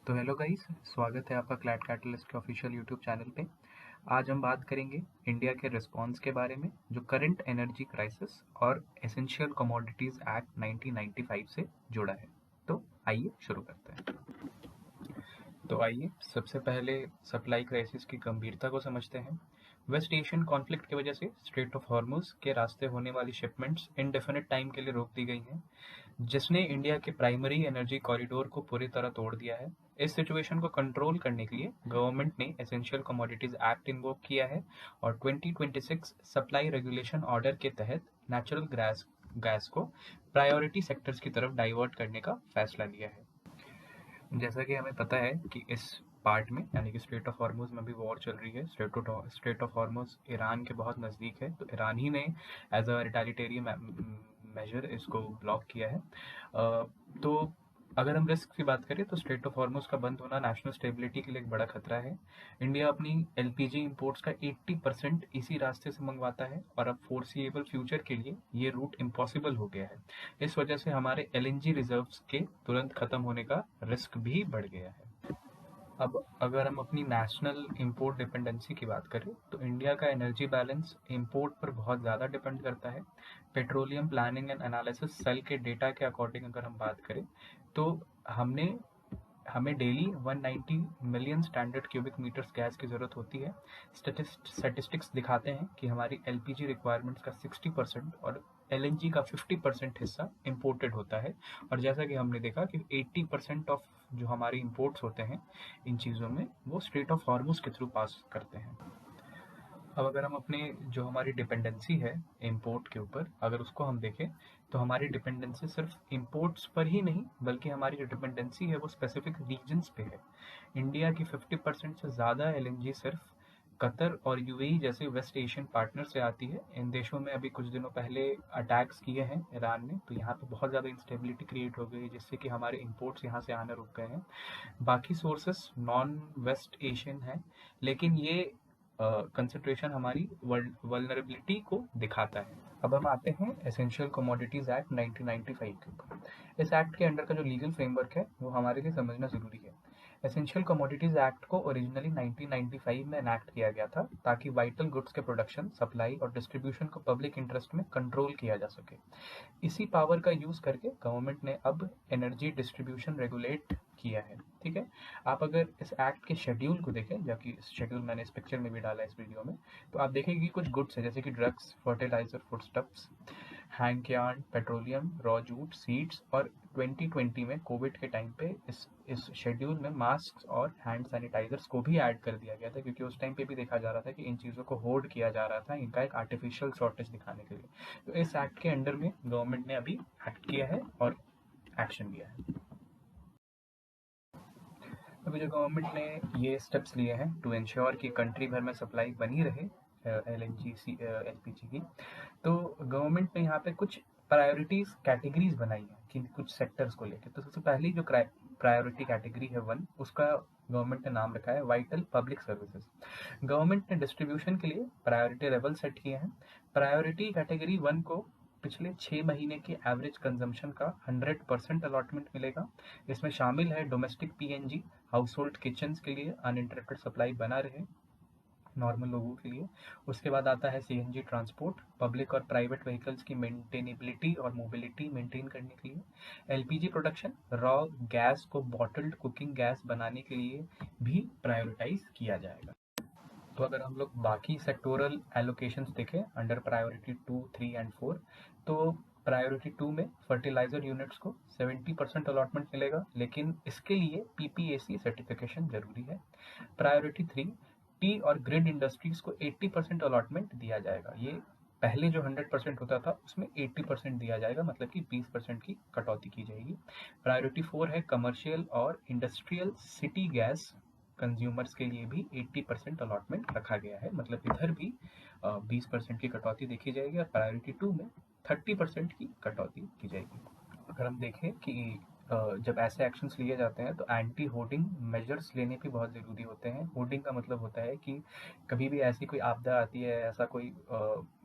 तो hello guys, स्वागत है आपका क्लैड कैटलिस्ट के ऑफिशियल यूट्यूब चैनल पे। आज हम बात करेंगे इंडिया के रिस्पांस के बारे में जो करंट एनर्जी क्राइसिस और एसेंशियल कमोडिटीज एक्ट 1995 से जुड़ा है। तो आइए शुरू करते हैं। तो आइए सबसे पहले सप्लाई क्राइसिस की गंभीरता को समझते हैं। वेस्ट एशियन कॉन्फ्लिक्ट की वजह से स्ट्रेट ऑफ हॉर्मुज के रास्ते होने वाली शिपमेंट्स इनडेफिनिट टाइम के लिए रोक दी गई हैं, जिसने इंडिया के प्राइमरी एनर्जी कॉरिडोर को पूरी तरह तोड़ दिया है। इस सिचुएशन को कंट्रोल करने के लिए गवर्नमेंट ने एसेंशियल कमोडिटीज एक्ट इन्वोक किया है और 2026 सप्लाई रेगुलेशन ऑर्डर के तहत नेचुरल गैस को प्रायोरिटी सेक्टर्स की तरफ डाइवर्ट करने का फैसला लिया है। जैसा कि हमें पता है कि इस पार्ट में यानी कि स्ट्रेट ऑफ हॉर्मुज में भी वॉर चल रही है। स्ट्रेट ऑफ हॉर्मुज ईरान के बहुत नज़दीक है, तो ईरान ही ने एज अ रिटेलिटरी मेजर इसको ब्लॉक किया है। तो अगर हम रिस्क की बात करें तो स्ट्रेट ऑफ हॉर्मुज का बंद होना नेशनल स्टेबिलिटी के लिए एक बड़ा खतरा है। इंडिया अपनी एलपीजी इंपोर्ट्स का 80% इसी रास्ते से मंगवाता है और अब फोर्सिएबल फ्यूचर के लिए ये रूट इम्पॉसिबल हो गया है। इस वजह से हमारे एलएनजी रिजर्व्स के तुरंत खत्म होने का रिस्क भी बढ़ गया है। अब अगर हम अपनी नेशनल इंपोर्ट डिपेंडेंसी की बात करें तो इंडिया का एनर्जी बैलेंस इंपोर्ट पर बहुत ज़्यादा डिपेंड करता है। Petroleum planning and analysis cell के डेटा के अकॉर्डिंग अगर हम बात करें तो हमने हमें daily 190 million standard cubic metres gas की ज़रूरत होती है। स्टैटिस्टिक्स दिखाते हैं कि हमारी एलपीजी रिक्वायरमेंट्स का 60% और एलएनजी का 50% हिस्सा इंपोर्टेड होता है। और जैसा कि हमने देखा कि 80% ऑफ जो हमारे इंपोर्ट्स होते हैं इन चीज़ों में, वो स्ट्रेट ऑफ हॉर्मुज के थ्रू पास करते हैं। अब अगर हम अपने जो हमारी डिपेंडेंसी है इंपोर्ट के ऊपर, अगर उसको हम देखें तो हमारी डिपेंडेंसी सिर्फ इंपोर्ट्स पर ही नहीं बल्कि हमारी जो डिपेंडेंसी है वो स्पेसिफिक रीजन्स पे है। इंडिया की 50% से ज़्यादा एलएनजी सिर्फ कतर और यूएई जैसे वेस्ट एशियन पार्टनर से आती है। इन देशों में अभी कुछ दिनों पहले अटैक्स किए हैं ईरान ने, तो यहाँ पे बहुत ज़्यादा इंस्टेबिलिटी क्रिएट हो गई है, जिससे कि हमारे इंपोर्ट्स यहाँ से आना रुक गए हैं। बाकी सोर्सेस नॉन वेस्ट एशियन है, लेकिन ये कंसंट्रेशन हमारी वल्नरेबिलिटी को दिखाता है। अब हम आते हैं एसेंशियल कमोडिटीज एक्ट 1995 के ऊपर। इस एक्ट के अंडर का जो लीगल फ्रेमवर्क है वो हमारे लिए समझना जरूरी है। एसेंशियल कमोडिटीज एक्ट को ओरिजिनली 1995 में एनैक्ट किया गया था ताकि वाइटल गुड्स के प्रोडक्शन, सप्लाई और डिस्ट्रीब्यूशन को पब्लिक इंटरेस्ट में कंट्रोल किया जा सके। इसी पावर का यूज करके गवर्नमेंट ने अब एनर्जी डिस्ट्रीब्यूशन रेगुलेट किया है। ठीक है, आप अगर इस एक्ट के शेड्यूल को देखें, जबकि शेड्यूल मैंने इस पिक्चर में भी डाला है इस वीडियो में, तो आप देखेंगे कि कुछ गुड्स है जैसे कि drugs, fertilizer, foodstuffs, hank yarn, petroleum, raw jute, seeds, और 2020 में कोविड के टाइम पे इस शेड्यूल में मास्क और हैंड सैनिटाइजर्स को भी ऐड कर दिया गया था, क्योंकि उस टाइम पे भी देखा जा रहा था कि इन चीज़ों को होर्ड किया जा रहा था इनका एक आर्टिफिशियल शॉर्टेज दिखाने के लिए। तो इस एक्ट के अंडर में गवर्नमेंट ने अभी एक्ट किया है और एक्शन लिया है। अभी जो गवर्नमेंट ने ये स्टेप्स लिए हैं टू इंश्योर कि कंट्री भर में सप्लाई बनी रहे एलएनजी एलपीजी की, तो गवर्नमेंट ने यहाँ पे कुछ प्रायोरिटीज कैटेगरीज बनाई हैं कि कुछ सेक्टर्स को लेकर। तो सबसे पहली जो प्रायोरिटी कैटेगरी है वन, उसका गवर्नमेंट ने नाम रखा है वाइटल पब्लिक सर्विसेज। गवर्नमेंट ने डिस्ट्रीब्यूशन के लिए प्रायोरिटी लेवल सेट किए हैं। प्रायोरिटी कैटेगरी वन को पिछले 6 महीने के एवरेज कंजम्पशन का 100% अलॉटमेंट मिलेगा। इसमें शामिल है domestic PNG, house hold kitchens के लिए अनइंटरप्टेड सप्लाई बना रहे नॉर्मल लोगों के लिए। उसके बाद आता है सीएनजी ट्रांसपोर्ट, पब्लिक और प्राइवेट व्हीकल्स की मेंटेनेबिलिटी और मोबिलिटी मेंटेन करने के लिए। एलपीजी प्रोडक्शन, रॉ गैस को बॉटल्ड कुकिंग गैस बनाने के लिए भी प्रायोरिटाइज किया जाएगा। तो अगर हम लोग बाकी सेक्टोरल एलोकेशंस देखें अंडर प्रायोरिटी 2, 3 एंड 4, तो प्रायोरिटी 2 में फर्टिलाइजर यूनिट्स को 70% अलॉटमेंट मिलेगा, लेकिन इसके लिए पीपीएसी सर्टिफिकेशन जरूरी है। प्रायोरिटी 3, टी और ग्रिड इंडस्ट्रीज को 80% अलॉटमेंट दिया जाएगा। ये पहले जो 100% होता था उसमें 80% दिया जाएगा, मतलब कि 20% की कटौती की जाएगी। प्रायोरिटी 4 है कमर्शियल और इंडस्ट्रियल सिटी गैस कंज्यूमर्स के लिए भी 80% अलॉटमेंट रखा गया है, मतलब इधर भी 20% की कटौती देखी जाएगी और प्रायोरिटी 2 में 30% की कटौती की जाएगी। अगर हम देखें कि जब ऐसे एक्शंस लिए जाते हैं तो एंटी होर्डिंग मेजर्स लेने भी बहुत ज़रूरी होते हैं। होर्डिंग का मतलब होता है कि कभी भी ऐसी कोई आपदा आती है, ऐसा कोई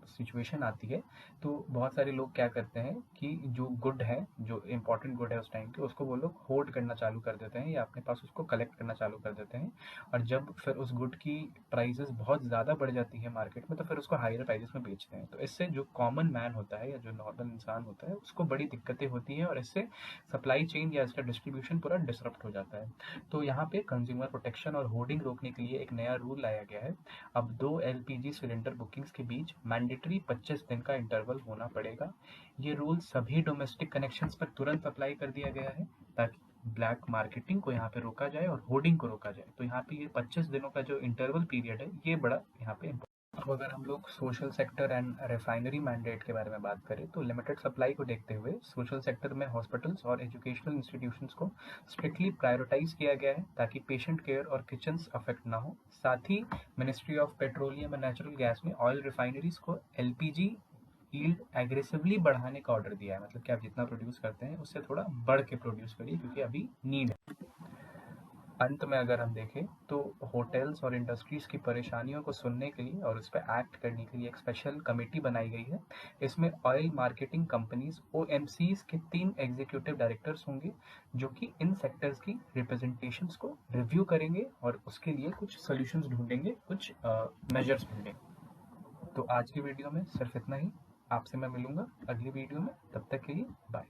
सिचुएशन आती है तो बहुत सारे लोग क्या करते हैं कि जो गुड है, जो इम्पोर्टेंट गुड है उस टाइम पे, उसको वो लोग होल्ड करना चालू कर देते हैं या अपने पास उसको कलेक्ट करना चालू कर देते हैं। और जब फिर उस गुड की प्राइसेस बहुत ज़्यादा बढ़ जाती है मार्केट में तो फिर उसको हायर प्राइसेस में बेचते हैं। तो इससे जो कॉमन मैन होता है या जो नॉर्मल इंसान होता है उसको बड़ी दिक्कतें होती हैं और इससे सप्लाई चेन या इसका डिस्ट्रीब्यूशन पूरा डिसरप्ट हो जाता है। तो यहाँ पे कंज्यूमर प्रोटेक्शन और होर्डिंग रोकने के लिए एक नया रूल लाया गया है। अब 2 एलपीजी सिलेंडर बुकिंग्स के बीच मैंडेटरी 25 दिन का इंटरवल होना पड़ेगा। ये रूल सभी डोमेस्टिक कनेक्शंस पर तुरंत अप्लाई कर दिया गया है ताकि ब्लैक मार्केटिंग को यहाँ पे रोका जाए और होर्डिंग को रोका जाए। तो यहाँ पे ये 25 दिनों का जो इंटरवल पीरियड है ये बड़ा यहाँ पे अब अगर हम लोग social sector and refinery mandate के बारे में बात करें तो लिमिटेड सप्लाई को देखते हुए सोशल सेक्टर में हॉस्पिटल्स और एजुकेशनल इंस्टीट्यूशंस को स्ट्रिक्टली प्रायोरिटाइज किया गया है ताकि पेशेंट केयर और किचन्स अफेक्ट ना हो। साथ ही ministry of petroleum and natural gas ने ऑयल रिफाइनरीज को एलपीजी यील्ड एग्रेसिवली बढ़ाने का ऑर्डर दिया है। मतलब कि आप जितना प्रोड्यूस करते हैं उससे थोड़ा बढ़ के प्रोड्यूस करिए क्योंकि अभी नीड है। अंत में अगर हम देखें तो होटल्स और इंडस्ट्रीज की परेशानियों को सुनने के लिए और उस पर एक्ट करने के लिए एक स्पेशल कमेटी बनाई गई है। इसमें ऑयल मार्केटिंग कंपनीज ओएमसीज के 3 एग्जीक्यूटिव डायरेक्टर्स होंगे जो कि इन सेक्टर्स की रिप्रेजेंटेशंस को रिव्यू करेंगे और उसके लिए कुछ सॉल्यूशंस ढूंढेंगे, कुछ मेजर्स ढूंढेंगे। तो आज की वीडियो में सिर्फ इतना ही। आपसे मैं मिलूंगा अगली वीडियो में, तब तक के लिए बाय।